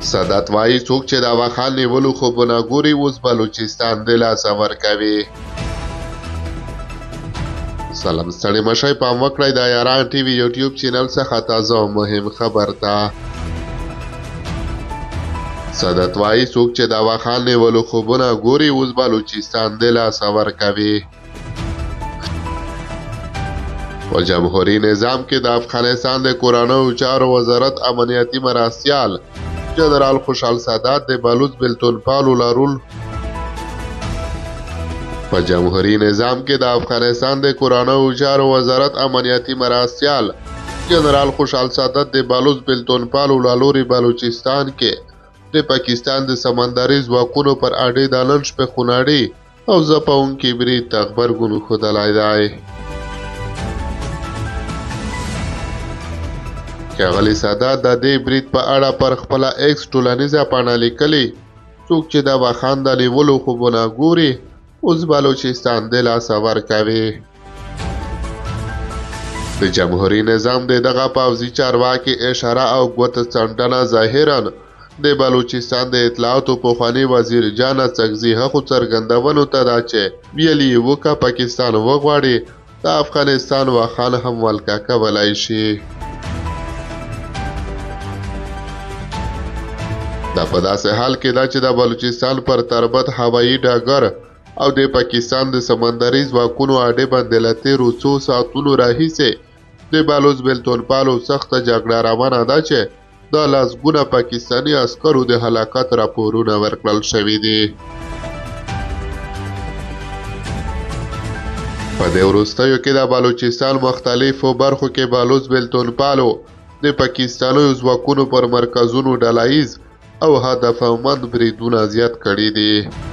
سادات وایي څوک چې د واخان نیولو خوبونه ګوري اوس بلوچستان د لاسه ورکوي. سلام ستړي مشئ پام وکړئ د یاران ټي وي یوټیوب چینل څخه تازه او مهم خبر ته. سادات وایي څوک چې د واخان نیولو خوبونه ګوري اوس بلوچستان د لاسه ورکوي. په جمهوری نظام کې د افغانستان د کورنیو چارو وزارت امنیتي مرستیال جنرال خوشحال سادات د بلوچ بلتونپالو لارول په جمهوری نظام کې د افغانستان د کورنیو چارو وزارت امنیتي مرستیال جنرال خوشحال سادات د بلوچ بلتونپالو لارول بلوچستان کې د پاکستان د سمندري ځواکونو پر اډې د نن شپې خونړي او ځپونکي برید ته غبرګون ښودلی دی. ښاغلي سادات د دې برید په اړه پر خپله ایکس ټولنیزه پاڼه لیکلي څوک چې د واخان د نیولو خوبونه ګوري اوس بلوچستان د لاسه ورکوي. د جمهوري نظام د دغه پوځي چارواکي اشاره او ګوته څنډنه ظاهراً د بلوچستان د اطلاعاتو پخواني وزیر جان اڅکزي هغو څرګندونو ته ده چې ویلي یې وکه پاکستان وغواړي د افغانستان واخان هم ولکه کولی شي. دا په داسې حال کې ده چې د بلوچستان پر تربت هوایي ډګر او د پاکستان د سمندري ځواکونو اډې باندې له تېرو څو ساعتونو راهیسې د بلوچ بلتونپالو سخته جګړه روانه ده چې د لسګونه پاکستاني عسکرو د هلاکت راپورونه ورکړل شوي دي. په دې وروستیو کې د بلوچستان مختلفو برخو کې بلوچ بلتونپالو د پاکستاني ځواکونو پر مرکزونو ډله ییز او هدفمند بریدونه زیات کړي دي.